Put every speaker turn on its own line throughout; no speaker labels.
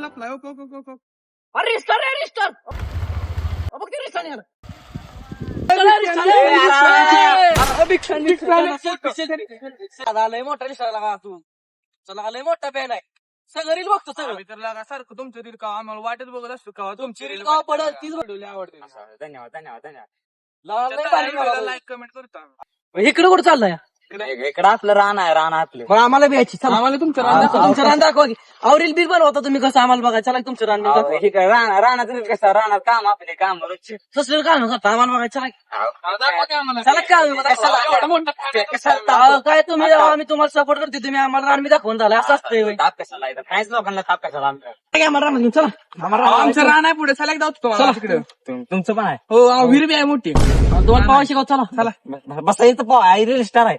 लपलाय. Okay okay okay okay.
अरे रिस्टार आहे रिस्टार. बघ ते रिस्टार यार. लय मोठा रिस्टार लागा तू. चला लय मोठा पॅन आहे. सगळं रील बघतो सगळं.
आम्ही तर लागा सारखं तुमच्या रील का आम्हाला वाटत बघत असतो का
तुमची रील का पडल तीच
आवडते.
धन्यवाद धन्यवाद धन्यवाद.
लाईक कमेंट करतो आम्ही.
इकडे कुठं चाललाय
इकडं आपलं रान आहे रान आपलं.
मग आम्हाला यायची
आम्हाला तुमचं
तुमचं रान दाखवा की. रील बिल बनवता तुम्ही कसं आम्हाला बघा. चला तुमचं रान बिल दाखवा.
रानात कसं रानात काम आपले काम रोजचे.
ससलं का नव्हतं आम्हाला बघा. चला चला काय तुम्ही आम्ही तुम्हाला सपोर्ट करते तुम्ही आम्हाला रान मी दाखवून झालं असं असतंय.
ताप कशाला येतं काहीच लोकांना ताप कशाला
आम्हाला रान घेऊन चला.
आमचं रान आहे पुढे चला एकदा तुम्हाला तिकडे.
तुमचं पण आहे.
हो विहीर बी आहे मोठी.
दोन पावा शिकव चला चला
बसा येतं पाव रील स्टार आहे.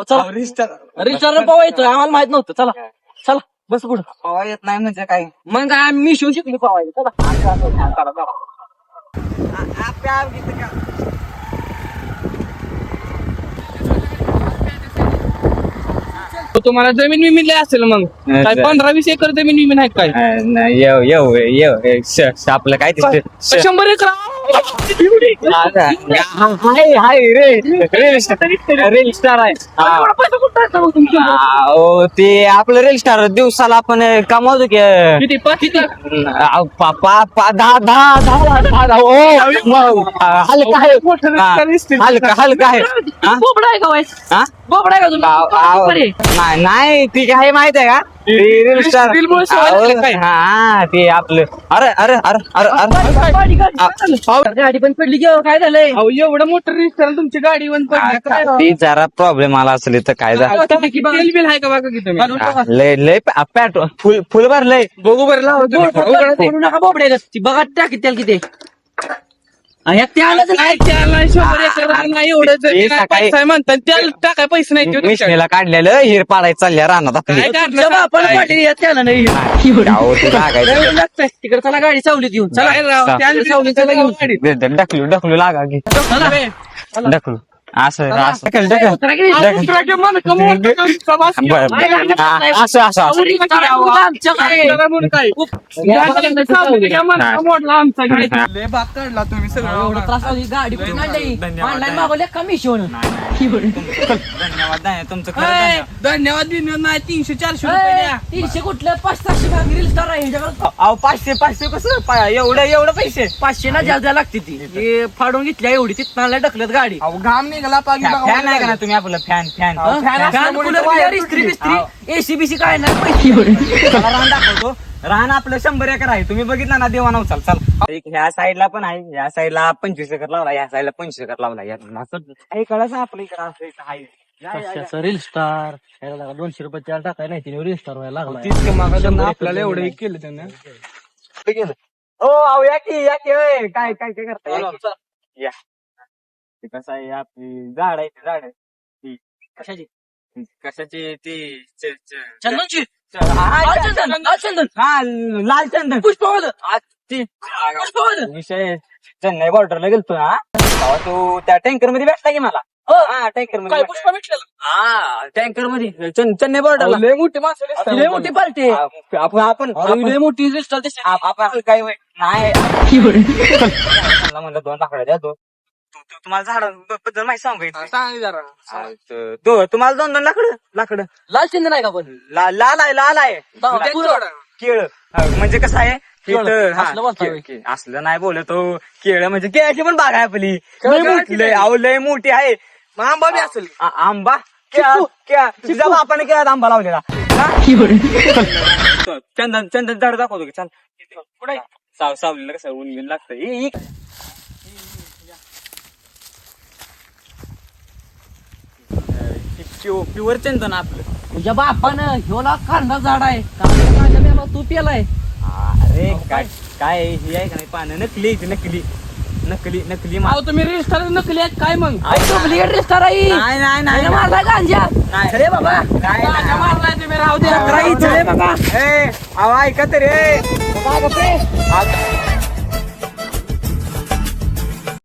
चला रिस्टार पावा येतोय आम्हाला माहित नव्हतं. चला चला बस पुढं.
पावा येत नाही म्हणजे काय.
मग काय मी शिव शिकली पावायला. चला
तुम्हाला जमीन विमीन लय असेल मग काय 15-20 एकर जमीन विमीन आहे काय.
आपलं काय ते
100 एकर
रील स्टार आहे. ते आपलं रील स्टार दिवसाला आपण कमावतो की
किती 5 लाख.
10 हलका आहे.
बोबडा आहे का वाईस बोबडा आहे का तुम्ही.
नाही ती काय माहित आहे का रील स्टार. हा ते आपलं अरे अरे अरे अरे
गाडी पण पडली घेऊ काय झालंय.
एवढं मोठं रिस्टॉरंट तुमची गाडी वन
ती जरा प्रॉब्लेम आला असेल तर काय झालं.
तेल बिल आहे का बघा की तुम्ही.
लय लय पेट्रोल फुल भरलंय.
बघू बरं लावा
नका बोबडे बघा टाकी त्याला किती त्याला
नाही 100 एकर नाही एवढं जमीन आहे, पैसा आहे म्हणतात त्याला टाकाय पैसे नाही ते
मिशनीला काढलेलं हिर पाडायचं चालल्या रानात आपली.
काय काढलं
आपण त्याला नाही
अहो, ते लागायचं.
तिकडे चला गाडी सावलीत घेऊन चला
ढकलू ढकलू लागा की ढकलू असं असं ढकल ढकल असं असं
लय भाग काढला तुम्ही सगळं.
गाडी ऑनलाईन मागवल्या कमी शिवण.
धन्यवाद तुमचं खरं
धन्यवाद नाही 300-400 रुपये द्या.
300 कुठलं 500-600 रील स्टार आहे ह्याच्याकडे.
अहो 500 कसं एवढं पैसे
500 ना जास्त लागते ती हे फाडून घेतल्या एवढी तिथं ढकलत गाडी.
अहो घाम निघाला पागी
फॅन आहे का ना तुम्ही आपलं फॅन
इस्त्री बिस्त्री एसी काय नाही पैसे
रान दाखवतो. रान आपलं 100 एकर आहे. तुम्ही बघितलं ना देवा नवचाल चल. ह्या साईडला पण आहे. ह्या साईडला 25 एकर लावला. ह्या साईडला 25 एकर लावला. कळाच आपलं इकडं असं आहे.
रील स्टार 200 रुपये त्याला टाकाय नाही तिने रील स्टार व्हायला लागला.
तितकं मागं आपल्याला एवढं केलं त्यानं.
हो या की होय. काय करता या. कसं आहे आपली झाड आहे झाड
कशाची
कशाची ती
चंदनची
चंदन हा लाल चंदन
पुष्पवालं
विषय चेन्नई बॉर्डरला गेलतो ना तेव्हा तो त्या टँकर मध्ये भेटला की मला. हा टँकर मध्ये
पुष्प भेटलेलं.
हा टँकर मध्ये चेन्नई बॉर्डरला
लय मोठी माणसं
लय मोठी पार्टी
आपण
लय मोठी रील स्टार दिसते.
आपण काही नाही म्हणलं 2 लाकडं द्या 2. तुम्हाला झाडांबद्दल माहिती सांगायचं
सांग जरा.
तुम्हाला 2 लाकडं
लाल चंदन आहे का पण
लाल आहे केळ म्हणजे कसं आहे
असलं बोलतोय.
असलं नाही बोलत हो. केळ म्हणजे केळाची पण बाग आहे आपली. लय मोठी आहे.
आंबा बी असेल.
आंबा तुझ्या बापाने केळात आंबा लावलेला. चंदन झाड दाखवतो की चाल कुठे सावलीला कसं ऊन घेऊन लागतं. प्युअर चंदन आपलं.
तुझ्या बापानं ह्योला कांदा झाड आहे कांदा तू पेलाय.
अरे काय ही आहे का नाही पानं नकली नकली
अहो तुम्ही रिस्टार नकली आहेत काय मग.
डुप्लिकेट रिस्टार आहे.
नाही
मारलाय गांजा. अरे बाबा
मारलाय तुम्ही राहू द्या.
बाबा
ऐका तरी